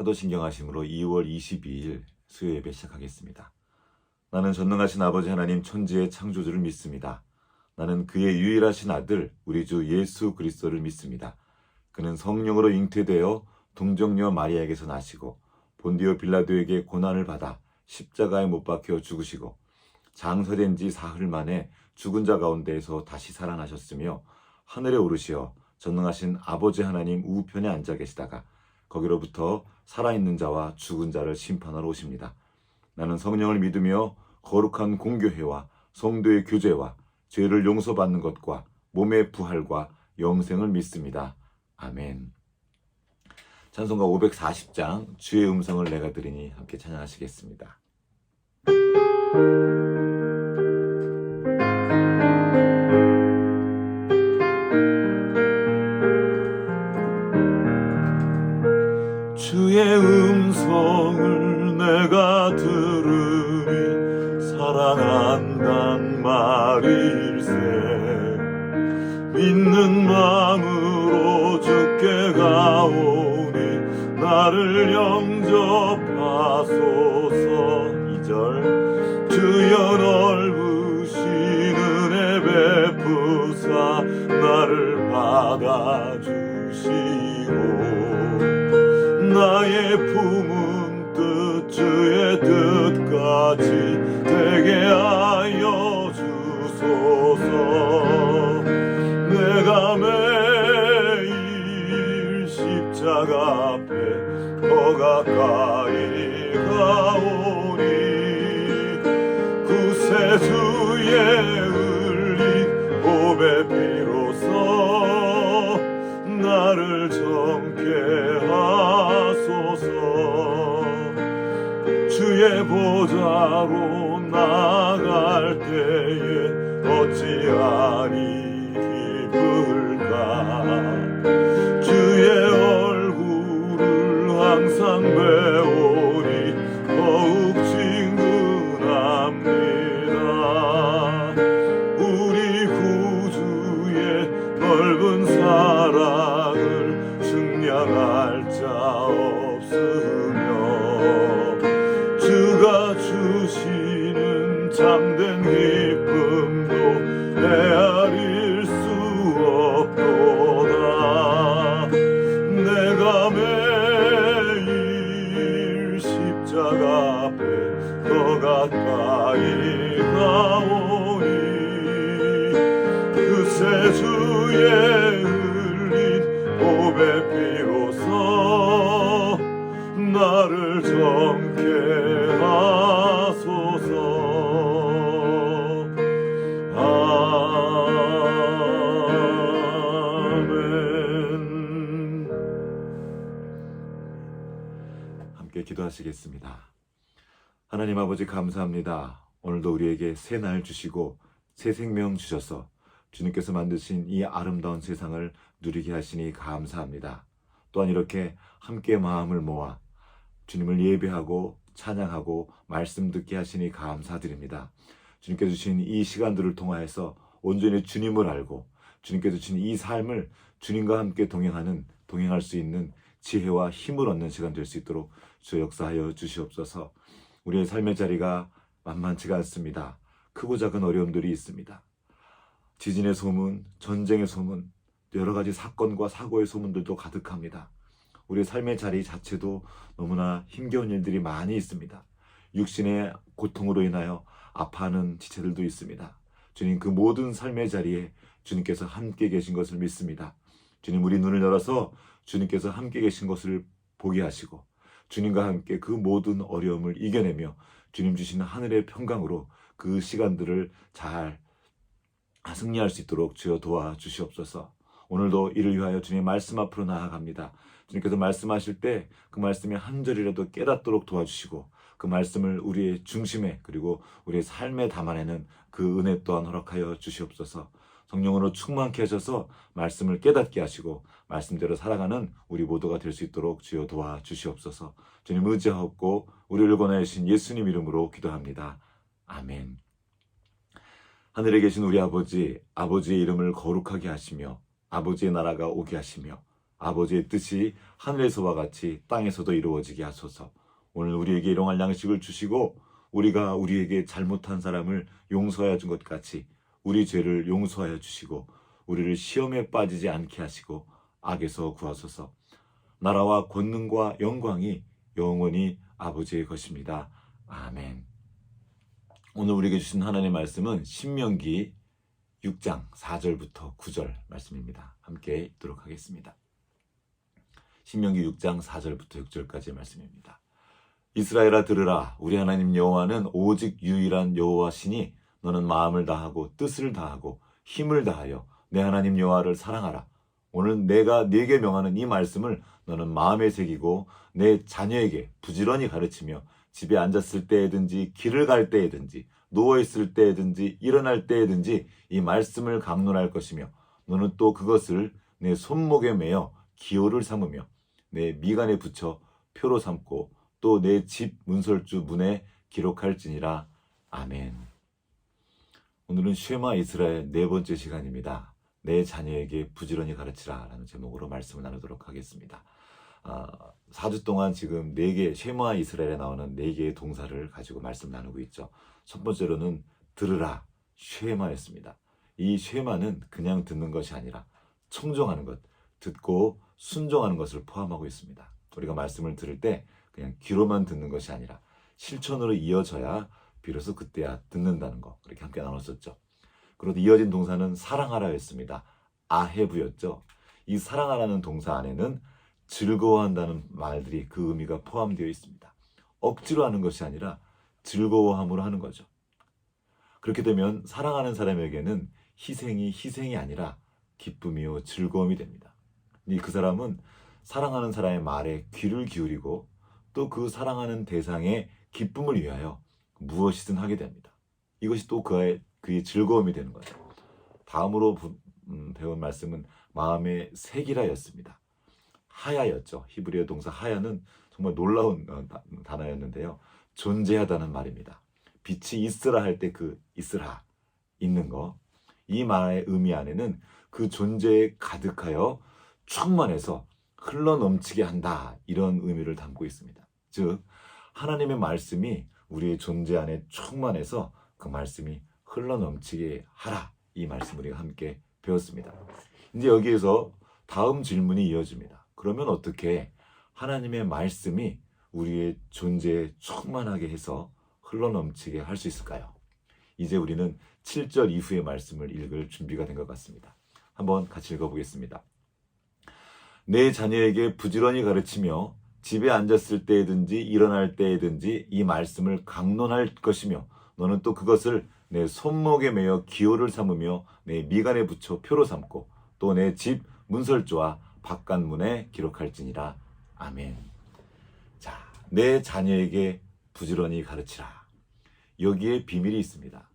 사도신경하심으로 2월 22일 수요 예배 시작하겠습니다. 나는 전능하신 아버지 하나님 천지의 창조주를 믿습니다. 나는 그의 유일하신 아들 우리 주 예수 그리스도를 믿습니다. 그는 성령으로 잉태되어 동정녀 마리아에게서 나시고 본디오 빌라도에게 고난을 받아 십자가에 못 박혀 죽으시고 장사된 지 사흘 만에 죽은 자 가운데에서 다시 살아나셨으며 하늘에 오르시어 전능하신 아버지 하나님 우편에 앉아 계시다가 거기로부터 살아있는 자와 죽은 자를 심판하러 오십니다. 나는 성령을 믿으며 거룩한 공교회와 성도의 교제와 죄를 용서받는 것과 몸의 부활과 영생을 믿습니다. 아멘. 찬송가 540장 주의 음성을 내가 들으니 함께 찬양하시겠습니다. 주의 음성을 내가 들으니 사랑한단 말일세. 믿는 마음으로 주께 가오니 나를 영접하소서. 2절 주여 넓으신 은혜 베푸사 나를 받아주시고 나의 품은 뜻 주의 뜻같이 되게 하여 주소서. 내가 매일 십자가 앞에 더 가까이 가오니 구세주의 흘린 보배 피로써 나를 정케 하소서. 주의 보좌로 나갈 때에 어찌하니 기쁠까. 주의 얼굴을 항상 배우니 더욱 친근합니다. 우리 구주의 넓은 사랑을 측량할 자 없으며 주가 주시는 참된 기쁨도 헤아릴 수 없도다. 내가 매일 십자가 앞에 더 가까이 가오니 구세주의 흘린 보배 피로써 나를 정케 하소서. 아멘. 함께 기도하시겠습니다. 하나님 아버지 감사합니다. 오늘도 우리에게 새 날 주시고 새 생명 주셔서 주님께서 만드신 이 아름다운 세상을 누리게 하시니 감사합니다. 또한 이렇게 함께 마음을 모아 주님을 예배하고 찬양하고 말씀 듣게 하시니 감사드립니다. 주님께서 주신 이 시간들을 통하여서 온전히 주님을 알고 주님께서 주신 이 삶을 주님과 함께 동행할 수 있는 지혜와 힘을 얻는 시간 될 수 있도록 주 역사하여 주시옵소서. 우리의 삶의 자리가 만만치가 않습니다. 크고 작은 어려움들이 있습니다. 지진의 소문, 전쟁의 소문, 여러 가지 사건과 사고의 소문들도 가득합니다. 우리의 삶의 자리 자체도 너무나 힘겨운 일들이 많이 있습니다. 육신의 고통으로 인하여 아파하는 지체들도 있습니다. 주님, 그 모든 삶의 자리에 주님께서 함께 계신 것을 믿습니다. 주님, 우리 눈을 열어서 주님께서 함께 계신 것을 보게 하시고 주님과 함께 그 모든 어려움을 이겨내며 주님 주시는 하늘의 평강으로 그 시간들을 잘 승리할 수 있도록 주여 도와주시옵소서. 오늘도 이를 위하여 주님의 말씀 앞으로 나아갑니다. 주님께서 말씀하실 때 그 말씀의 한 절이라도 깨닫도록 도와주시고 그 말씀을 우리의 중심에 그리고 우리의 삶에 담아내는 그 은혜 또한 허락하여 주시옵소서. 성령으로 충만케 하셔서 말씀을 깨닫게 하시고 말씀대로 살아가는 우리 모두가 될 수 있도록 주여 도와주시옵소서. 주님 의지하옵고 우리를 권하여 주신 예수님 이름으로 기도합니다. 아멘. 하늘에 계신 우리 아버지, 아버지의 이름을 거룩하게 하시며 아버지의 나라가 오게 하시며 아버지의 뜻이 하늘에서와 같이 땅에서도 이루어지게 하소서. 오늘 우리에게 일용할 양식을 주시고 우리가 우리에게 잘못한 사람을 용서하여 준 것 같이 우리 죄를 용서하여 주시고 우리를 시험에 빠지지 않게 하시고 악에서 구하소서. 나라와 권능과 영광이 영원히 아버지의 것입니다. 아멘. 오늘 우리에게 주신 하나님의 말씀은 신명기 6장 4절부터 9절 말씀입니다. 함께 읽도록 하겠습니다. 신명기 6장 4절부터 6절까지의 말씀입니다. 이스라엘아 들으라. 우리 하나님 여호와는 오직 유일한 여호와시니 너는 마음을 다하고 뜻을 다하고 힘을 다하여 내 하나님 여호와를 사랑하라. 오늘 내가 네게 명하는 이 말씀을 너는 마음에 새기고 내 자녀에게 부지런히 가르치며 집에 앉았을 때에든지 길을 갈 때에든지 누워있을 때에든지 일어날 때에든지 이 말씀을 강론할 것이며 너는 또 그것을 내 손목에 매어 기호를 삼으며 내 미간에 붙여 표로 삼고 또 내 집 문설주 문에 기록할지니라. 아멘. 오늘은 쉐마 이스라엘 네 번째 시간입니다. 내 자녀에게 부지런히 가르치라 라는 제목으로 말씀을 나누도록 하겠습니다. 4주 동안 지금 4개, 쉐마 이스라엘에 나오는 4개의 동사를 가지고 말씀 나누고 있죠. 첫 번째로는 들으라, 쉐마였습니다. 이 쉐마는 그냥 듣는 것이 아니라 청종하는 것, 듣고 순종하는 것을 포함하고 있습니다. 우리가 말씀을 들을 때 그냥 귀로만 듣는 것이 아니라 실천으로 이어져야 비로소 그때야 듣는다는 거, 그렇게 함께 나눴었죠. 그리고 이어진 동사는 사랑하라였습니다. 아헤브였죠. 이 사랑하라는 동사 안에는 즐거워한다는 말들이 그 의미가 포함되어 있습니다. 억지로 하는 것이 아니라 즐거워함으로 하는 거죠. 그렇게 되면 사랑하는 사람에게는 희생이 아니라 기쁨이요 즐거움이 됩니다. 그 사람은 사랑하는 사람의 말에 귀를 기울이고 또 그 사랑하는 대상의 기쁨을 위하여 무엇이든 하게 됩니다. 이것이 또 그의 즐거움이 되는 거죠. 다음으로 배운 말씀은 마음의 색이라였습니다. 하야였죠. 히브리어 동사 하야는 정말 놀라운 단어였는데요. 존재하다는 말입니다. 빛이 있으라 할 때 그 있으라, 있는 거. 이 말의 의미 안에는 그 존재에 가득하여 충만해서 흘러넘치게 한다, 이런 의미를 담고 있습니다. 즉 하나님의 말씀이 우리의 존재 안에 충만해서 그 말씀이 흘러넘치게 하라, 이 말씀을 우리가 함께 배웠습니다. 이제 여기에서 다음 질문이 이어집니다. 그러면 어떻게 하나님의 말씀이 우리의 존재에 충만하게 해서 흘러넘치게 할 수 있을까요? 이제 우리는 7절 이후의 말씀을 읽을 준비가 된 것 같습니다. 한번 같이 읽어보겠습니다. 내 자녀에게 부지런히 가르치며 집에 앉았을 때에든지 일어날 때에든지 이 말씀을 강론할 것이며 너는 또 그것을 내 손목에 매어 기호를 삼으며 내 미간에 붙여 표로 삼고 또 내 집 문설주와 바깥문에 기록할지니라. 아멘. 자, 내 자녀에게 부지런히 가르치라. 여기에 비밀이 있습니다.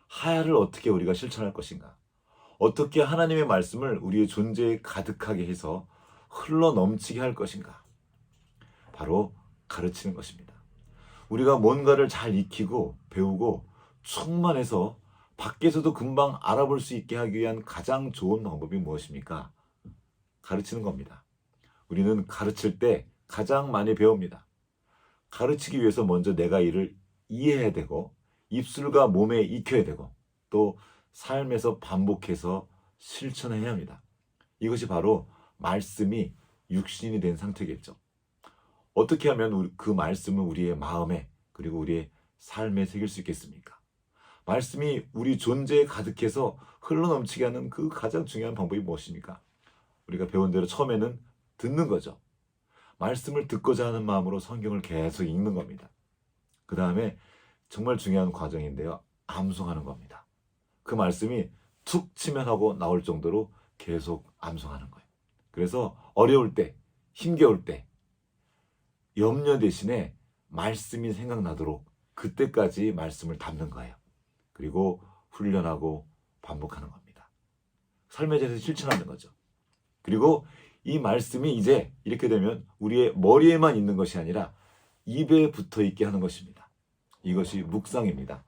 하야를 어떻게 우리가 실천할 것인가? 어떻게 하나님의 말씀을 우리의 존재에 가득하게 해서 흘러넘치게 할 것인가? 바로 가르치는 것입니다. 우리가 뭔가를 잘 익히고 배우고 충만해서 밖에서도 금방 알아볼 수 있게 하기 위한 가장 좋은 방법이 무엇입니까? 가르치는 겁니다. 우리는 가르칠 때 가장 많이 배웁니다. 가르치기 위해서 먼저 내가 이를 이해해야 되고 입술과 몸에 익혀야 되고 또 삶에서 반복해서 실천해야 합니다. 이것이 바로 말씀이 육신이 된 상태겠죠. 어떻게 하면 그 말씀을 우리의 마음에 그리고 우리의 삶에 새길 수 있겠습니까? 말씀이 우리 존재에 가득해서 흘러넘치게 하는 그 가장 중요한 방법이 무엇입니까? 우리가 배운 대로 처음에는 듣는 거죠. 말씀을 듣고자 하는 마음으로 성경을 계속 읽는 겁니다. 그 다음에 정말 중요한 과정인데요. 암송하는 겁니다. 그 말씀이 툭 치면 하고 나올 정도로 계속 암송하는 거예요. 그래서 어려울 때, 힘겨울 때 염려 대신에 말씀이 생각나도록 그때까지 말씀을 담는 거예요. 그리고 훈련하고 반복하는 겁니다. 삶의 자리에서 실천하는 거죠. 그리고 이 말씀이 이제 이렇게 되면 우리의 머리에만 있는 것이 아니라 입에 붙어 있게 하는 것입니다. 이것이 묵상입니다.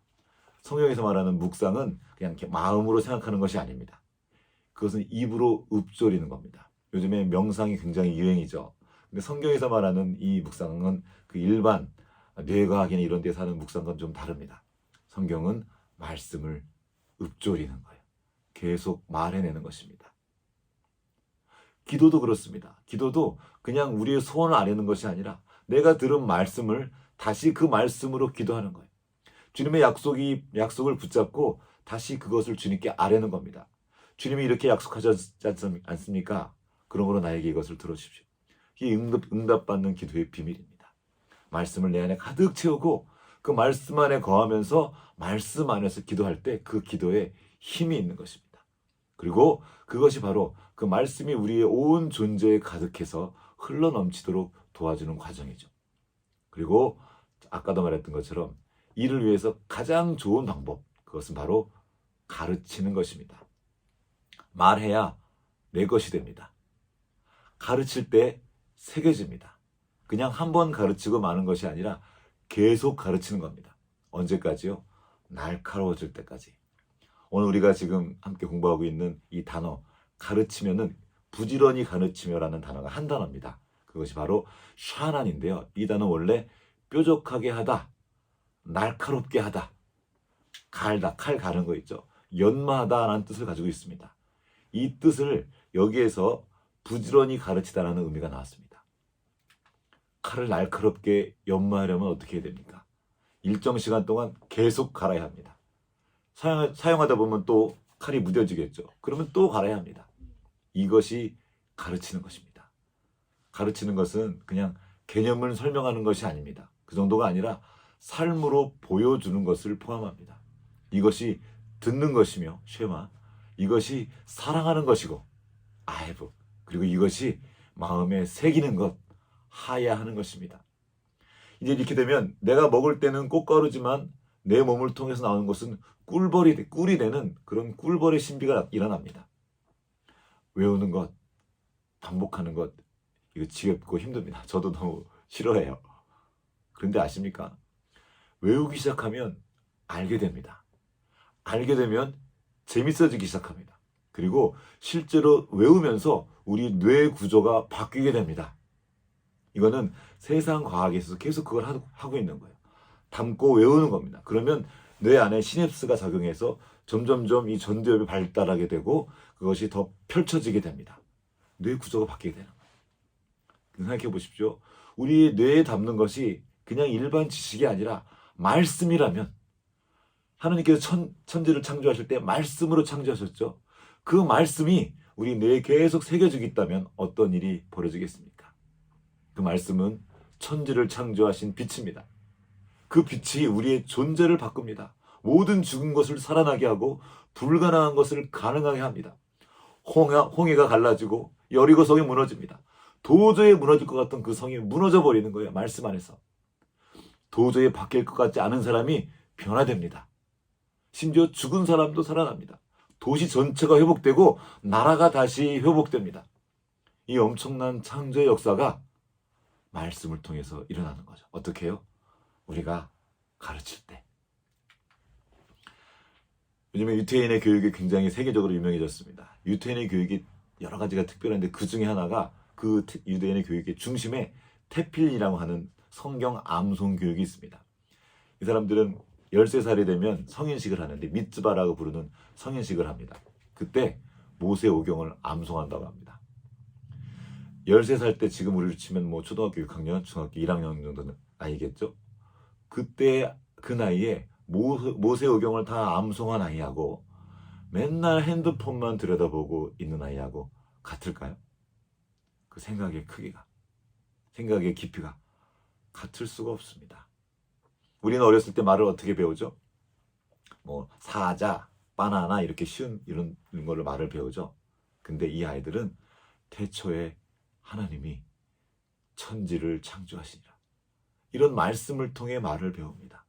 성경에서 말하는 묵상은 그냥 이렇게 마음으로 생각하는 것이 아닙니다. 그것은 입으로 읊조리는 겁니다. 요즘에 명상이 굉장히 유행이죠. 근데 성경에서 말하는 이 묵상은 그 일반 뇌과학이나 이런 데서 하는 묵상과는 좀 다릅니다. 성경은 말씀을 읊조리는 거예요. 계속 말해내는 것입니다. 기도도 그렇습니다. 기도도 그냥 우리의 소원을 아뢰는 것이 아니라 내가 들은 말씀을 다시 그 말씀으로 기도하는 거예요. 주님의 약속을 붙잡고 다시 그것을 주님께 아뢰는 겁니다. 주님이 이렇게 약속하셨지 않습니까? 그러므로 나에게 이것을 들어주십시오. 이게 응답받는 기도의 비밀입니다. 말씀을 내 안에 가득 채우고 그 말씀 안에 거하면서 말씀 안에서 기도할 때 그 기도에 힘이 있는 것입니다. 그리고 그것이 바로 그 말씀이 우리의 온 존재에 가득해서 흘러넘치도록 도와주는 과정이죠. 그리고 아까도 말했던 것처럼 이를 위해서 가장 좋은 방법, 그것은 바로 가르치는 것입니다. 말해야 내 것이 됩니다. 가르칠 때 새겨집니다. 그냥 한 번 가르치고 마는 것이 아니라 계속 가르치는 겁니다. 언제까지요? 날카로워질 때까지. 오늘 우리가 지금 함께 공부하고 있는 이 단어, 가르치면은 부지런히 가르치며라는 단어가 한 단어입니다. 그것이 바로 샤난인데요. 이 단어 원래 뾰족하게 하다, 날카롭게 하다, 갈다, 칼 가는 거 있죠. 연마하다라는 뜻을 가지고 있습니다. 이 뜻을 여기에서 부지런히 가르치다라는 의미가 나왔습니다. 칼을 날카롭게 연마하려면 어떻게 해야 됩니까? 일정 시간 동안 계속 갈아야 합니다. 사용하다 보면 또 칼이 무뎌지겠죠. 그러면 또 갈아야 합니다. 이것이 가르치는 것입니다. 가르치는 것은 그냥 개념을 설명하는 것이 아닙니다. 그 정도가 아니라 삶으로 보여주는 것을 포함합니다. 이것이 듣는 것이며 쉐마, 이것이 사랑하는 것이고 아헤브, 그리고 이것이 마음에 새기는 것, 하야 하는 것입니다. 이제 이렇게 되면 내가 먹을 때는 꽃가루지만 내 몸을 통해서 나오는 것은 꿀이 되는 그런 꿀벌의 신비가 일어납니다. 외우는 것, 반복하는 것, 이거 지겹고 힘듭니다. 저도 너무 싫어해요. 그런데 아십니까? 외우기 시작하면 알게 됩니다. 알게 되면 재밌어지기 시작합니다. 그리고 실제로 외우면서 우리 뇌 구조가 바뀌게 됩니다. 이거는 세상 과학에서 계속 그걸 하고 있는 거예요. 담고 외우는 겁니다. 그러면 뇌 안에 시냅스가 작용해서 점점점 이 전두엽이 발달하게 되고 그것이 더 펼쳐지게 됩니다. 뇌 구조가 바뀌게 되는 거예요. 생각해 보십시오. 우리 뇌에 담는 것이 그냥 일반 지식이 아니라 말씀이라면, 하나님께서 천지를 창조하실 때 말씀으로 창조하셨죠. 그 말씀이 우리 뇌에 계속 새겨지고 있다면 어떤 일이 벌어지겠습니까? 그 말씀은 천지를 창조하신 빛입니다. 그 빛이 우리의 존재를 바꿉니다. 모든 죽은 것을 살아나게 하고 불가능한 것을 가능하게 합니다. 홍해가 갈라지고 여리고 성이 무너집니다. 도저히 무너질 것 같던 그 성이 무너져 버리는 거예요. 말씀 안에서. 도저히 바뀔 것 같지 않은 사람이 변화됩니다. 심지어 죽은 사람도 살아납니다. 도시 전체가 회복되고 나라가 다시 회복됩니다. 이 엄청난 창조의 역사가 말씀을 통해서 일어나는 거죠. 어떻게 해요? 우리가 가르칠 때. 요즘에 유태인의 교육이 굉장히 세계적으로 유명해졌습니다. 유태인의 교육이 여러 가지가 특별한데 그 중에 하나가 그 유대인의 교육의 중심에 테필이라고 하는 성경 암송 교육이 있습니다. 이 사람들은 13살이 되면 성인식을 하는데 미tz바라고 부르는 성인식을 합니다. 그때 모세오경을 암송한다고 합니다. 13살 때 지금 우리로 치면 뭐 초등학교 6학년, 중학교 1학년 정도는 아니겠죠? 그때 그 나이에 모세오경을 다 암송한 아이하고 맨날 핸드폰만 들여다보고 있는 아이하고 같을까요? 그 생각의 크기가, 생각의 깊이가 같을 수가 없습니다. 우리는 어렸을 때 말을 어떻게 배우죠? 뭐 사자, 바나나 이렇게 쉬운 이런 걸로 말을 배우죠. 근데 이 아이들은 태초에 하나님이 천지를 창조하시니라, 이런 말씀을 통해 말을 배웁니다.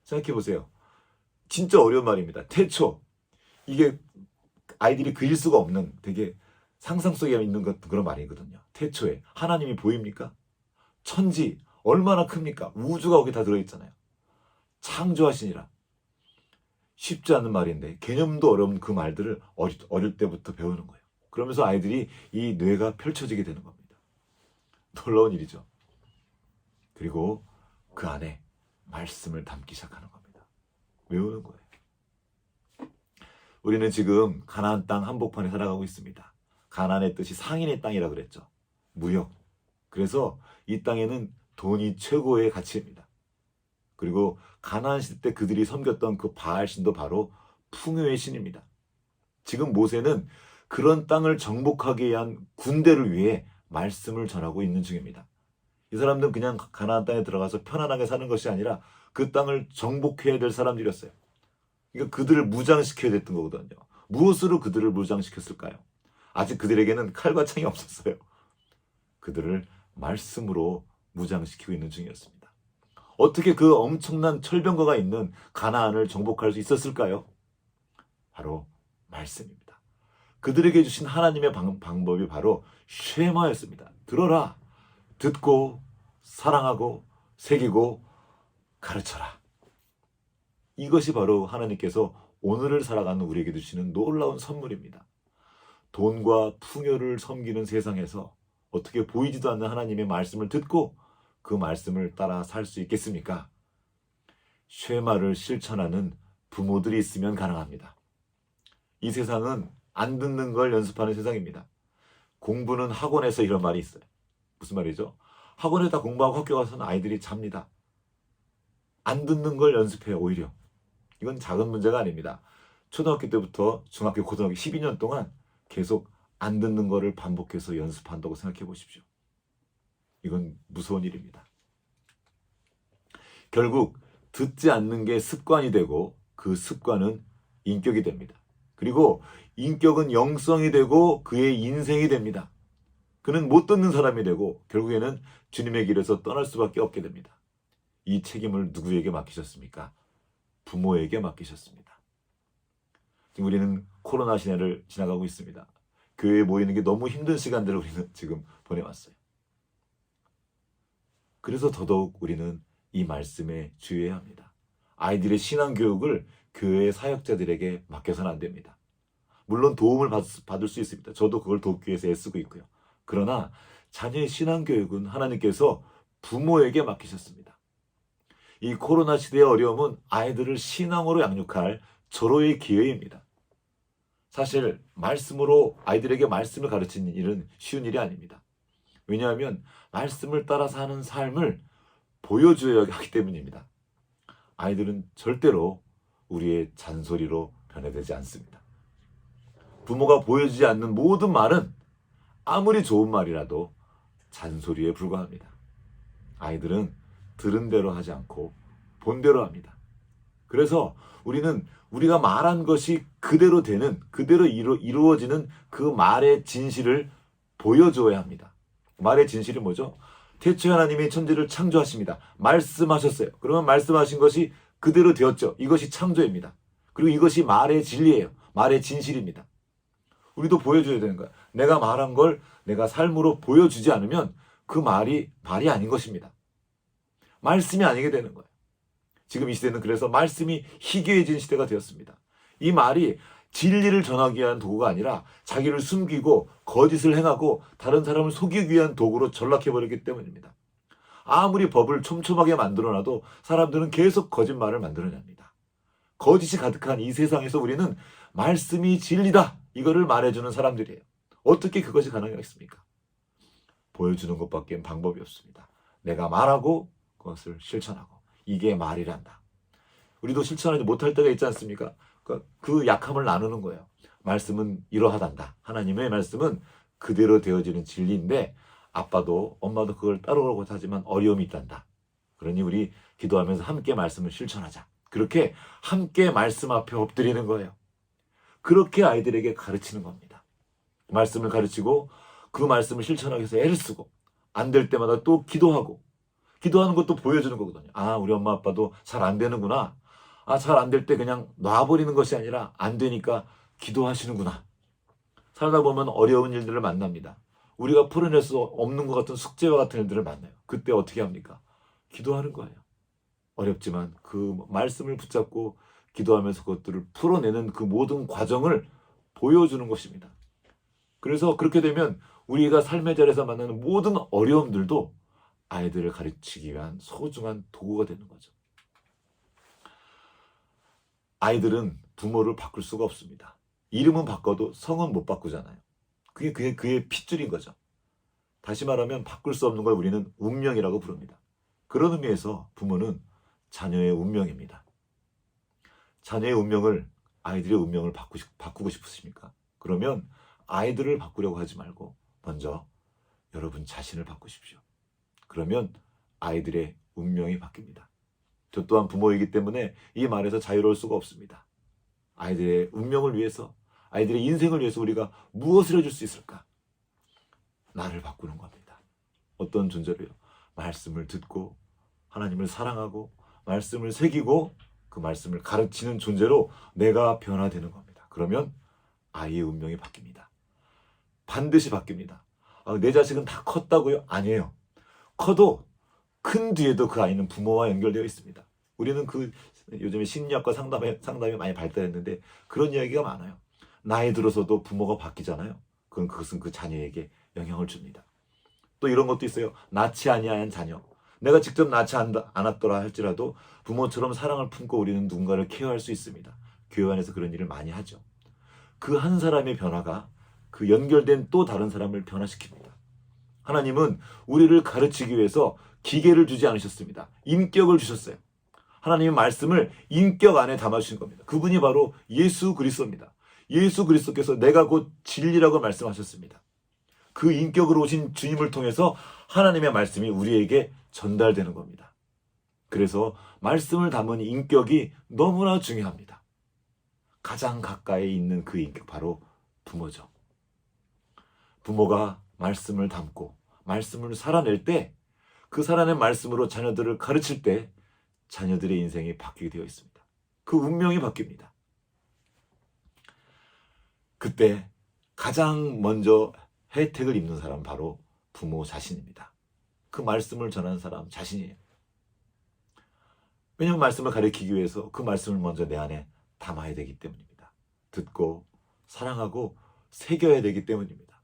생각해 보세요. 진짜 어려운 말입니다. 태초. 이게 아이들이 그릴 수가 없는 되게 상상 속에 있는 그런 말이거든요. 태초에 하나님이 보입니까? 천지 얼마나 큽니까? 우주가 거기 다 들어있잖아요. 창조하시니라. 쉽지 않은 말인데 개념도 어려운 그 말들을 어릴 때부터 배우는 거예요. 그러면서 아이들이 이 뇌가 펼쳐지게 되는 겁니다. 놀라운 일이죠. 그리고 그 안에 말씀을 담기 시작하는 겁니다. 외우는 거예요. 우리는 지금 가나안 땅 한복판에 살아가고 있습니다. 가나안의 뜻이 상인의 땅이라 그랬죠. 무역. 그래서 이 땅에는 돈이 최고의 가치입니다. 그리고 가나안 시대 때 그들이 섬겼던 그 바알 신도 바로 풍요의 신입니다. 지금 모세는 그런 땅을 정복하기 위한 군대를 위해 말씀을 전하고 있는 중입니다. 이 사람들은 그냥 가나안 땅에 들어가서 편안하게 사는 것이 아니라 그 땅을 정복해야 될 사람들이었어요. 그러니까 그들을 무장시켜야 됐던 거거든요. 무엇으로 그들을 무장시켰을까요? 아직 그들에게는 칼과 창이 없었어요. 그들을 말씀으로 무장시키고 있는 중이었습니다. 어떻게 그 엄청난 철병거가 있는 가나안을 정복할 수 있었을까요? 바로 말씀입니다. 그들에게 주신 하나님의 방법이 바로 쉐마였습니다. 들어라, 듣고 사랑하고 새기고 가르쳐라. 이것이 바로 하나님께서 오늘을 살아가는 우리에게 주시는 놀라운 선물입니다. 돈과 풍요를 섬기는 세상에서 어떻게 보이지도 않는 하나님의 말씀을 듣고 그 말씀을 따라 살 수 있겠습니까? 쉐마를 실천하는 부모들이 있으면 가능합니다. 이 세상은 안 듣는 걸 연습하는 세상입니다. 공부는 학원에서 이런 말이 있어요. 무슨 말이죠? 학원에 다 공부하고 학교 가서는 아이들이 잡니다. 안 듣는 걸 연습해요, 오히려. 이건 작은 문제가 아닙니다. 초등학교 때부터 중학교, 고등학교 12년 동안 계속 안 듣는 거를 반복해서 연습한다고 생각해 보십시오. 이건 무서운 일입니다. 결국 듣지 않는 게 습관이 되고 그 습관은 인격이 됩니다. 그리고 인격은 영성이 되고 그의 인생이 됩니다. 그는 못 듣는 사람이 되고 결국에는 주님의 길에서 떠날 수밖에 없게 됩니다. 이 책임을 누구에게 맡기셨습니까? 부모에게 맡기셨습니다. 지금 우리는 코로나 시대를 지나가고 있습니다. 교회에 모이는 게 너무 힘든 시간들을 우리는 지금 보내왔어요. 그래서 더더욱 우리는 이 말씀에 주의해야 합니다. 아이들의 신앙교육을 교회의 사역자들에게 맡겨서는 안 됩니다. 물론 도움을 받을 수 있습니다. 저도 그걸 돕기 위해서 애쓰고 있고요. 그러나 자녀의 신앙교육은 하나님께서 부모에게 맡기셨습니다. 이 코로나 시대의 어려움은 아이들을 신앙으로 양육할 절호의 기회입니다. 사실 말씀으로 아이들에게 말씀을 가르치는 일은 쉬운 일이 아닙니다. 왜냐하면 말씀을 따라서 하는 삶을 보여줘야 하기 때문입니다. 아이들은 절대로 우리의 잔소리로 변해되지 않습니다. 부모가 보여주지 않는 모든 말은 아무리 좋은 말이라도 잔소리에 불과합니다. 아이들은 들은 대로 하지 않고 본 대로 합니다. 그래서 우리는 우리가 말한 것이 그대로 되는, 그대로 이루어지는 그 말의 진실을 보여줘야 합니다. 말의 진실이 뭐죠? 태초에 하나님이 천지를 창조하십니다. 말씀하셨어요. 그러면 말씀하신 것이 그대로 되었죠. 이것이 창조입니다. 그리고 이것이 말의 진리예요. 말의 진실입니다. 우리도 보여줘야 되는 거야. 내가 말한 걸 내가 삶으로 보여주지 않으면 그 말이 아닌 것입니다. 말씀이 아니게 되는 거예요. 지금 이 시대는 그래서 말씀이 희귀해진 시대가 되었습니다. 이 말이 진리를 전하기 위한 도구가 아니라 자기를 숨기고 거짓을 행하고 다른 사람을 속이기 위한 도구로 전락해버렸기 때문입니다. 아무리 법을 촘촘하게 만들어놔도 사람들은 계속 거짓말을 만들어냅니다. 거짓이 가득한 이 세상에서 우리는 말씀이 진리다, 이거를 말해주는 사람들이에요. 어떻게 그것이 가능하겠습니까? 보여주는 것밖에 방법이 없습니다. 내가 말하고 그것을 실천하고, 이게 말이란다. 우리도 실천하지 못할 때가 있지 않습니까? 그 약함을 나누는 거예요. 말씀은 이러하단다. 하나님의 말씀은 그대로 되어지는 진리인데 아빠도 엄마도 그걸 따르려고 하지만 어려움이 있단다. 그러니 우리 기도하면서 함께 말씀을 실천하자. 그렇게 함께 말씀 앞에 엎드리는 거예요. 그렇게 아이들에게 가르치는 겁니다. 말씀을 가르치고 그 말씀을 실천하기 위해서 애를 쓰고 안 될 때마다 또 기도하고, 기도하는 것도 보여주는 거거든요. 아, 우리 엄마 아빠도 잘 안 되는구나. 아, 잘 안 될 때 그냥 놔버리는 것이 아니라 안 되니까 기도하시는구나. 살다 보면 어려운 일들을 만납니다. 우리가 풀어낼 수 없는 것 같은 숙제와 같은 일들을 만나요. 그때 어떻게 합니까? 기도하는 거예요. 어렵지만 그 말씀을 붙잡고 기도하면서 그것들을 풀어내는 그 모든 과정을 보여주는 것입니다. 그래서 그렇게 되면 우리가 삶의 자리에서 만나는 모든 어려움들도 아이들을 가르치기 위한 소중한 도구가 되는 거죠. 아이들은 부모를 바꿀 수가 없습니다. 이름은 바꿔도 성은 못 바꾸잖아요. 그게 그의 핏줄인 거죠. 다시 말하면 바꿀 수 없는 걸 우리는 운명이라고 부릅니다. 그런 의미에서 부모는 자녀의 운명입니다. 자녀의 운명을, 아이들의 운명을 바꾸고 싶으십니까? 그러면 아이들을 바꾸려고 하지 말고 먼저 여러분 자신을 바꾸십시오. 그러면 아이들의 운명이 바뀝니다. 저 또한 부모이기 때문에 이 말에서 자유로울 수가 없습니다. 아이들의 운명을 위해서, 아이들의 인생을 위해서 우리가 무엇을 해줄 수 있을까? 나를 바꾸는 겁니다. 어떤 존재로요? 말씀을 듣고 하나님을 사랑하고 말씀을 새기고 그 말씀을 가르치는 존재로 내가 변화되는 겁니다. 그러면 아이의 운명이 바뀝니다. 반드시 바뀝니다. 내 자식은 다 컸다고요? 아니에요. 커도 큰 뒤에도 그 아이는 부모와 연결되어 있습니다. 우리는 요즘에 심리학과 상담이 많이 발달했는데 그런 이야기가 많아요. 나이 들어서도 부모가 바뀌잖아요. 그것은 그 자녀에게 영향을 줍니다. 또 이런 것도 있어요. 낳지 아니한 자녀. 내가 직접 낳지 않았더라 할지라도 부모처럼 사랑을 품고 우리는 누군가를 케어할 수 있습니다. 교회 안에서 그런 일을 많이 하죠. 그 한 사람의 변화가 그 연결된 또 다른 사람을 변화시킵니다. 하나님은 우리를 가르치기 위해서 기계를 주지 않으셨습니다. 인격을 주셨어요. 하나님의 말씀을 인격 안에 담아주신 겁니다. 그분이 바로 예수 그리스도입니다. 예수 그리스도께서 내가 곧 진리라고 말씀하셨습니다. 그 인격으로 오신 주님을 통해서 하나님의 말씀이 우리에게 전달되는 겁니다. 그래서 말씀을 담은 인격이 너무나 중요합니다. 가장 가까이 있는 그 인격 바로 부모죠. 부모가 말씀을 담고 말씀을 살아낼 때 그 살아낸 말씀으로 자녀들을 가르칠 때 자녀들의 인생이 바뀌게 되어 있습니다. 그 운명이 바뀝니다. 그때 가장 먼저 혜택을 입는 사람은 바로 부모 자신입니다. 그 말씀을 전하는 사람 자신이에요. 왜냐하면 말씀을 가르치기 위해서 그 말씀을 먼저 내 안에 담아야 되기 때문입니다. 듣고 사랑하고 새겨야 되기 때문입니다.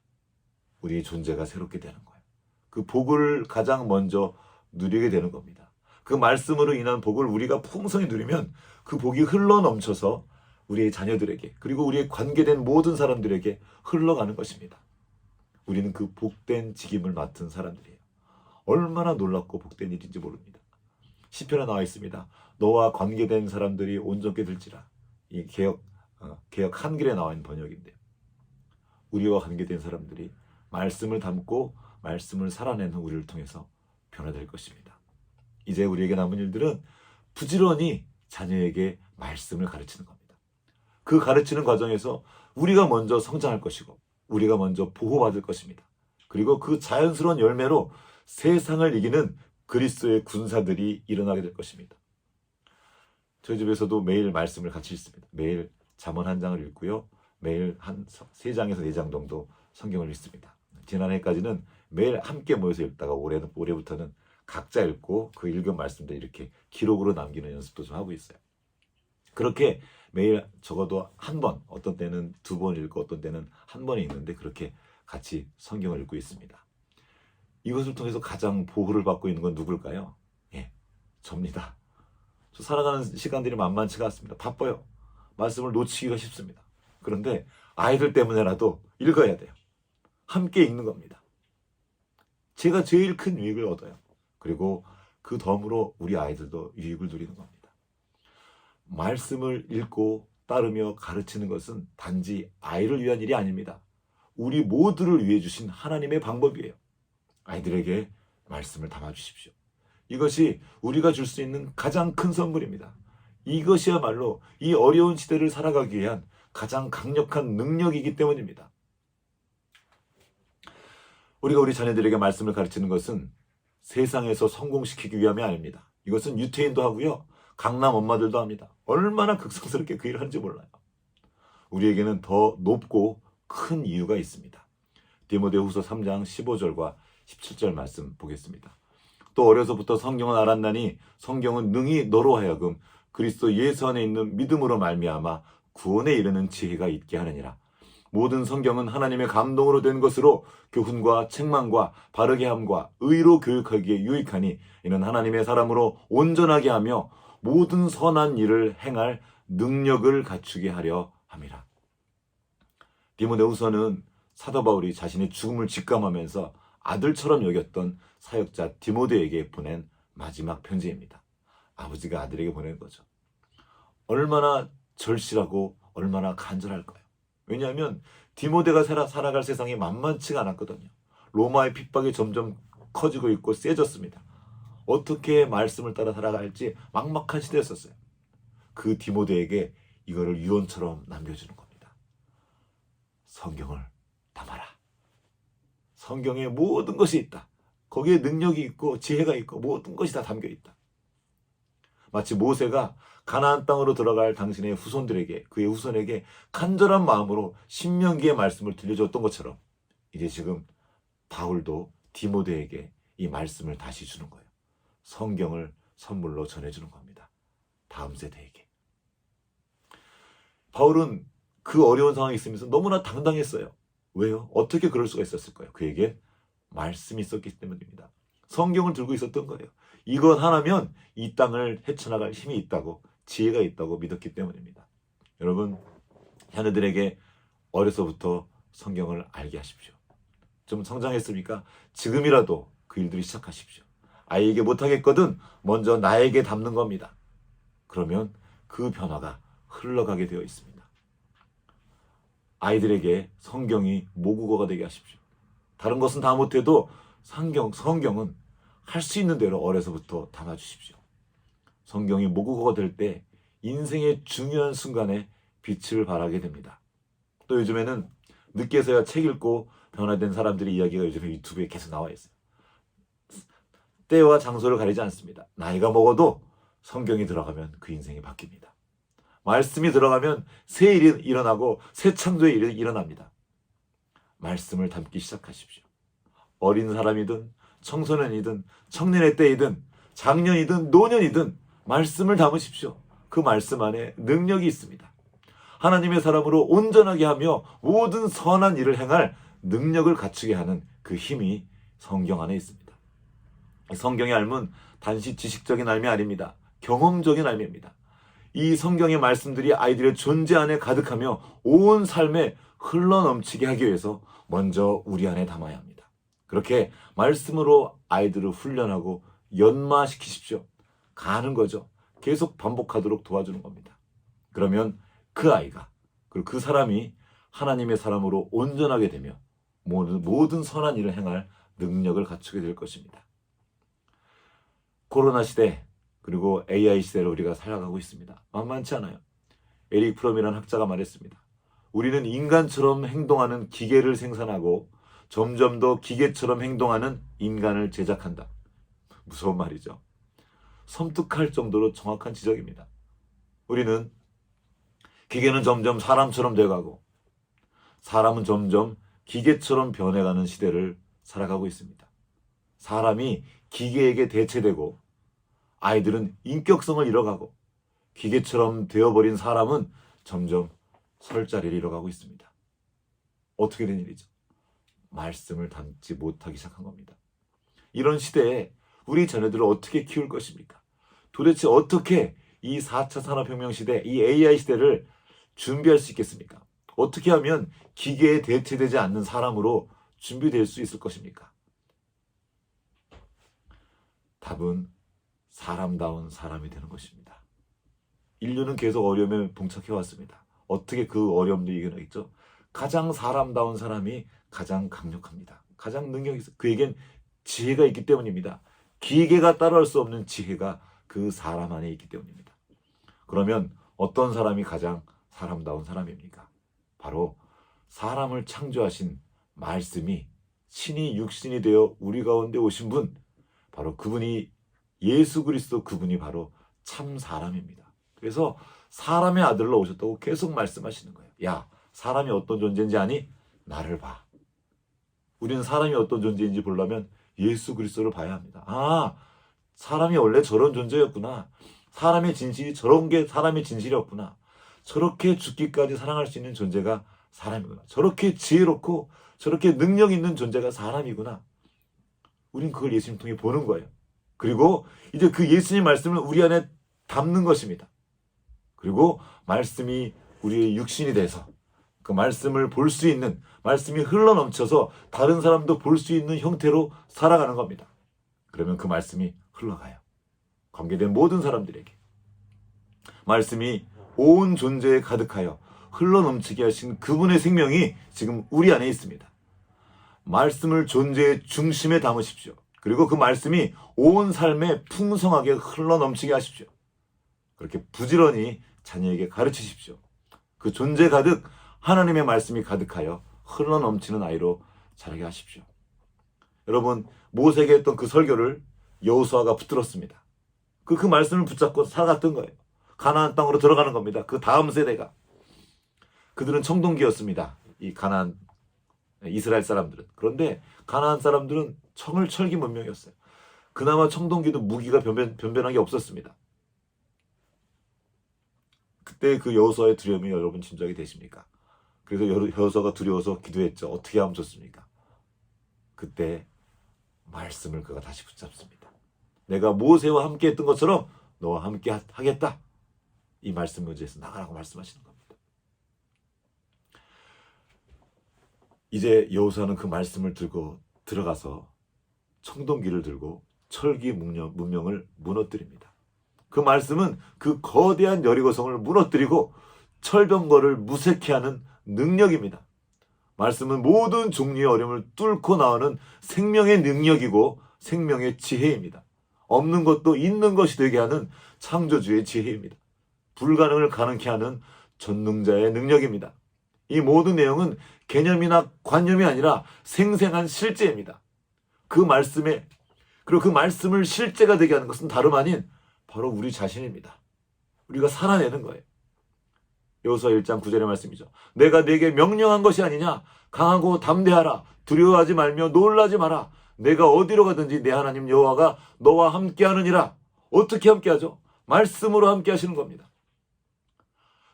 우리의 존재가 새롭게 되는 거예요. 그 복을 가장 먼저 누리게 되는 겁니다. 그 말씀으로 인한 복을 우리가 풍성히 누리면 그 복이 흘러넘쳐서 우리의 자녀들에게 그리고 우리의 관계된 모든 사람들에게 흘러가는 것입니다. 우리는 그 복된 직임을 맡은 사람들이에요. 얼마나 놀랍고 복된 일인지 모릅니다. 시편에 나와 있습니다. 너와 관계된 사람들이 온전케 될지라. 이 개역 한글에 나와 있는 번역인데요. 우리와 관계된 사람들이 말씀을 담고 말씀을 살아내는 우리를 통해서 변화될 것입니다. 이제 우리에게 남은 일들은 부지런히 자녀에게 말씀을 가르치는 겁니다. 그 가르치는 과정에서 우리가 먼저 성장할 것이고 우리가 먼저 보호받을 것입니다. 그리고 그 자연스러운 열매로 세상을 이기는 그리스도의 군사들이 일어나게 될 것입니다. 저희 집에서도 매일 말씀을 같이 읽습니다. 매일 잠언 한 장을 읽고요. 매일 한 3장에서 4장 정도 성경을 읽습니다. 지난해까지는 매일 함께 모여서 읽다가 올해부터는 각자 읽고 그 읽은 말씀들 이렇게 기록으로 남기는 연습도 좀 하고 있어요. 그렇게 매일 적어도 한 번, 어떤 때는 2번 읽고 어떤 때는 한 번에 읽는데 그렇게 같이 성경을 읽고 있습니다. 이것을 통해서 가장 보호를 받고 있는 건 누굴까요? 접니다. 저 살아가는 시간들이 만만치가 않습니다. 바빠요. 말씀을 놓치기가 쉽습니다. 그런데 아이들 때문에라도 읽어야 돼요. 함께 읽는 겁니다. 제가 제일 큰 유익을 얻어요. 그리고 그 덤으로 우리 아이들도 유익을 누리는 겁니다. 말씀을 읽고 따르며 가르치는 것은 단지 아이를 위한 일이 아닙니다. 우리 모두를 위해 주신 하나님의 방법이에요. 아이들에게 말씀을 담아주십시오. 이것이 우리가 줄 수 있는 가장 큰 선물입니다. 이것이야말로 이 어려운 시대를 살아가기 위한 가장 강력한 능력이기 때문입니다. 우리가 우리 자녀들에게 말씀을 가르치는 것은 세상에서 성공시키기 위함이 아닙니다. 이것은 유태인도 하고요. 강남 엄마들도 합니다. 얼마나 극성스럽게 그 일을 하는지 몰라요. 우리에게는 더 높고 큰 이유가 있습니다. 디모데후서 3장 15절과 17절 말씀 보겠습니다. 또 어려서부터 성경을 알았나니 성경은 능히 너로 하여금 그리스도 예수 안에 있는 믿음으로 말미암아 구원에 이르는 지혜가 있게 하느니라. 모든 성경은 하나님의 감동으로 된 것으로 교훈과 책망과 바르게 함과 의로 교육하기에 유익하니 이는 하나님의 사람으로 온전하게 하며 모든 선한 일을 행할 능력을 갖추게 하려 함이라. 디모데후서는 사도 바울이 자신의 죽음을 직감하면서 아들처럼 여겼던 사역자 디모데에게 보낸 마지막 편지입니다. 아버지가 아들에게 보낸 거죠. 얼마나 절실하고 얼마나 간절할까요? 왜냐하면 디모데가 살아갈 세상이 만만치가 않았거든요. 로마의 핍박이 점점 커지고 있고 세졌습니다. 어떻게 말씀을 따라 살아갈지 막막한 시대였었어요. 그 디모데에게 이거를 유언처럼 남겨주는 겁니다. 성경을 담아라. 성경에 모든 것이 있다. 거기에 능력이 있고 지혜가 있고 모든 것이 다 담겨 있다. 마치 모세가 가나안 땅으로 들어갈 당신의 후손들에게, 그의 후손에게 간절한 마음으로 신명기의 말씀을 들려줬던 것처럼 이제 지금 바울도 디모데에게 이 말씀을 다시 주는 거예요. 성경을 선물로 전해주는 겁니다. 다음 세대에게. 바울은 그 어려운 상황에 있으면서 너무나 당당했어요. 왜요? 어떻게 그럴 수가 있었을까요? 그에겐 말씀이 있었기 때문입니다. 성경을 들고 있었던 거예요. 이것 하나면 이 땅을 헤쳐나갈 힘이 있다고, 지혜가 있다고 믿었기 때문입니다. 여러분, 자녀들에게 어려서부터 성경을 알게 하십시오. 좀 성장했습니까? 지금이라도 그 일들을 시작하십시오. 아이에게 못하겠거든 먼저 나에게 담는 겁니다. 그러면 그 변화가 흘러가게 되어 있습니다. 아이들에게 성경이 모국어가 되게 하십시오. 다른 것은 다 못해도 성경은 할 수 있는 대로 어려서부터 담아주십시오. 성경이 모국어가 될 때 인생의 중요한 순간에 빛을 발하게 됩니다. 또 요즘에는 늦게서야 책 읽고 변화된 사람들의 이야기가 요즘에 유튜브에 계속 나와 있어요. 때와 장소를 가리지 않습니다. 나이가 먹어도 성경이 들어가면 그 인생이 바뀝니다. 말씀이 들어가면 새 일이 일어나고 새 창조의 일이 일어납니다. 말씀을 담기 시작하십시오. 어린 사람이든 청소년이든 청년의 때이든 장년이든 노년이든 말씀을 담으십시오. 그 말씀 안에 능력이 있습니다. 하나님의 사람으로 온전하게 하며 모든 선한 일을 행할 능력을 갖추게 하는 그 힘이 성경 안에 있습니다. 성경의 알문 단지 지식적인 알미 아닙니다. 경험적인 알미입니다. 이 성경의 말씀들이 아이들의 존재 안에 가득하며 온 삶에 흘러넘치게 하기 위해서 먼저 우리 안에 담아야 합니다. 그렇게 말씀으로 아이들을 훈련하고 연마시키십시오. 가는 거죠. 계속 반복하도록 도와주는 겁니다. 그러면 그 아이가, 그리고 그 사람이 하나님의 사람으로 온전하게 되며 모든 선한 일을 행할 능력을 갖추게 될 것입니다. 코로나 시대, 그리고 AI 시대를 우리가 살아가고 있습니다. 만만치 않아요. 에릭 프롬이라는 학자가 말했습니다. 우리는 인간처럼 행동하는 기계를 생산하고 점점 더 기계처럼 행동하는 인간을 제작한다. 무서운 말이죠. 섬뜩할 정도로 정확한 지적입니다. 우리는 기계는 점점 사람처럼 돼가고 사람은 점점 기계처럼 변해가는 시대를 살아가고 있습니다. 사람이 기계에게 대체되고 아이들은 인격성을 잃어가고 기계처럼 되어버린 사람은 점점 설 자리를 잃어가고 있습니다. 어떻게 된 일이죠? 말씀을 담지 못하기 시작한 겁니다. 이런 시대에 우리 자녀들을 어떻게 키울 것입니까? 도대체 어떻게 이 4차 산업혁명 시대, 이 AI 시대를 준비할 수 있겠습니까? 어떻게 하면 기계에 대체되지 않는 사람으로 준비될 수 있을 것입니까? 답은 사람다운 사람이 되는 것입니다. 인류는 계속 어려움에 봉착해 왔습니다. 어떻게 그 어려움도 이겨내겠죠? 가장 사람다운 사람이 가장 강력합니다. 가장 능력이 있어요. 그에겐 지혜가 있기 때문입니다. 기계가 따라할 수 없는 지혜가 그 사람 안에 있기 때문입니다. 그러면 어떤 사람이 가장 사람다운 사람입니까? 바로 사람을 창조하신 말씀이 신이 육신이 되어 우리 가운데 오신 분, 바로 그분이 예수 그리스도, 그분이 바로 참 사람입니다. 그래서 사람의 아들로 오셨다고 계속 말씀하시는 거예요. 야, 사람이 어떤 존재인지 아니? 나를 봐. 우리는 사람이 어떤 존재인지 보려면 예수 그리스도를 봐야 합니다. 아, 사람이 원래 저런 존재였구나. 사람의 진실이 저런 게 사람의 진실이었구나. 저렇게 죽기까지 사랑할 수 있는 존재가 사람이구나. 저렇게 지혜롭고 저렇게 능력 있는 존재가 사람이구나. 우린 그걸 예수님 통해 보는 거예요. 그리고 이제 그 예수님 말씀을 우리 안에 담는 것입니다. 그리고 말씀이 우리의 육신이 돼서 그 말씀을 볼 수 있는, 말씀이 흘러넘쳐서 다른 사람도 볼 수 있는 형태로 살아가는 겁니다. 그러면 그 말씀이 흘러가요. 관계된 모든 사람들에게. 말씀이 온 존재에 가득하여 흘러넘치게 하신 그분의 생명이 지금 우리 안에 있습니다. 말씀을 존재의 중심에 담으십시오. 그리고 그 말씀이 온 삶에 풍성하게 흘러넘치게 하십시오. 그렇게 부지런히 자녀에게 가르치십시오. 그 존재 가득 하나님의 말씀이 가득하여 흘러넘치는 아이로 자라게 하십시오. 여러분, 모세에게 했던 그 설교를 여호수아가 붙들었습니다. 그 말씀을 붙잡고 살아갔던 거예요. 가나안 땅으로 들어가는 겁니다. 그 다음 세대가. 그들은 청동기였습니다. 이 가나안 이스라엘 사람들은. 그런데 가나안 사람들은 철기 문명이었어요. 그나마 청동기도 무기가 변변한 게 없었습니다. 그때 그 여호수아의 두려움이 여러분 짐작이 되십니까? 그래서 여호수아가 두려워서 기도했죠. 어떻게 하면 좋습니까? 그때 말씀을 그가 다시 붙잡습니다. 내가 모세와 함께 했던 것처럼 너와 함께 하겠다. 이 말씀 의지해서 나가라고 말씀하시는 겁니다. 이제 여호수아는 그 말씀을 들고 들어가서 청동기를 들고 철기 문명을 무너뜨립니다. 그 말씀은 그 거대한 여리고성을 무너뜨리고 철병거를 무색케 하는 능력입니다. 말씀은 모든 종류의 어려움을 뚫고 나오는 생명의 능력이고 생명의 지혜입니다. 없는 것도 있는 것이 되게 하는 창조주의 지혜입니다. 불가능을 가능케 하는 전능자의 능력입니다. 이 모든 내용은 개념이나 관념이 아니라 생생한 실제입니다. 그리고 그 말씀을 실제가 되게 하는 것은 다름 아닌 바로 우리 자신입니다. 우리가 살아내는 거예요. 여호수아 1장 9절의 말씀이죠. 내가 네게 명령한 것이 아니냐? 강하고 담대하라. 두려워하지 말며 놀라지 마라. 내가 어디로 가든지 내 하나님 여호와가 너와 함께하느니라. 어떻게 함께하죠? 말씀으로 함께하시는 겁니다.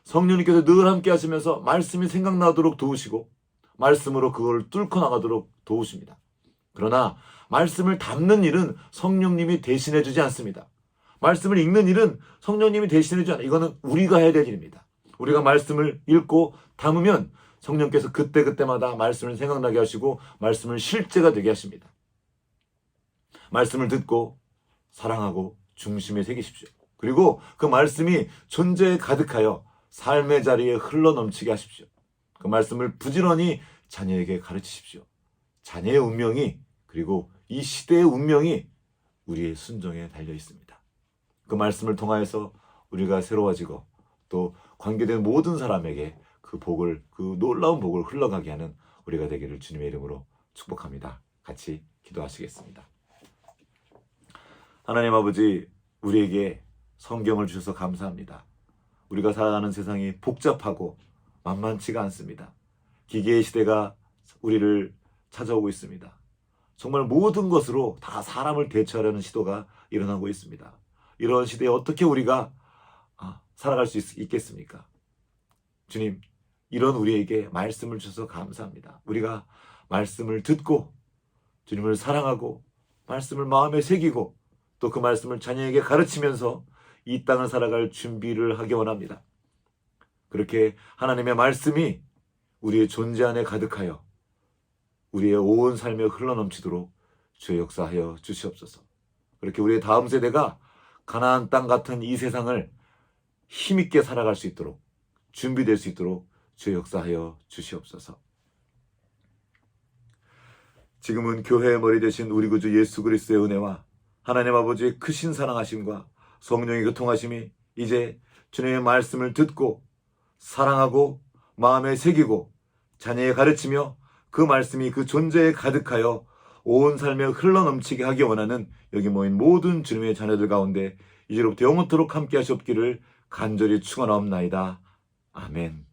성령님께서 늘 함께하시면서 말씀이 생각나도록 도우시고 말씀으로 그걸 뚫고 나가도록 도우십니다. 그러나 말씀을 담는 일은 성령님이 대신해 주지 않습니다. 말씀을 읽는 일은 성령님이 대신해 주지 않아요. 이거는 우리가 해야 될 일입니다. 우리가 말씀을 읽고 담으면 성령께서 그때그때마다 말씀을 생각나게 하시고 말씀을 실제가 되게 하십니다. 말씀을 듣고 사랑하고 중심에 새기십시오. 그리고 그 말씀이 존재에 가득하여 삶의 자리에 흘러넘치게 하십시오. 그 말씀을 부지런히 자녀에게 가르치십시오. 자녀의 운명이, 그리고 이 시대의 운명이 우리의 순종에 달려 있습니다. 그 말씀을 통하여서 우리가 새로워지고 또 관계된 모든 사람에게 그 놀라운 복을 흘러가게 하는 우리가 되기를 주님의 이름으로 축복합니다. 같이 기도하시겠습니다. 하나님 아버지, 우리에게 성경을 주셔서 감사합니다. 우리가 살아가는 세상이 복잡하고 만만치가 않습니다. 기계의 시대가 우리를 찾아오고 있습니다. 정말 모든 것으로 다 사람을 대처하려는 시도가 일어나고 있습니다. 이런 시대에 어떻게 우리가 살아갈 수 있겠습니까? 주님, 이런 우리에게 말씀을 주셔서 감사합니다. 우리가 말씀을 듣고 주님을 사랑하고 말씀을 마음에 새기고 또 그 말씀을 자녀에게 가르치면서 이 땅을 살아갈 준비를 하기 원합니다. 그렇게 하나님의 말씀이 우리의 존재 안에 가득하여 우리의 온 삶에 흘러넘치도록 주의 역사하여 주시옵소서. 그렇게 우리의 다음 세대가 가나안 땅 같은 이 세상을 힘있게 살아갈 수 있도록 준비될 수 있도록 주의 역사하여 주시옵소서. 지금은 교회의 머리 되신 우리 구주 예수 그리스도의 은혜와 하나님 아버지의 크신 사랑하심과 성령의 교통하심이 이제 주님의 말씀을 듣고 사랑하고 마음에 새기고 자녀에 가르치며 그 말씀이 그 존재에 가득하여 온 삶에 흘러넘치게 하기 원하는 여기 모인 모든 주님의 자녀들 가운데 이제로부터 영원토록 함께 하시옵기를 간절히 축원하옵나이다. 아멘.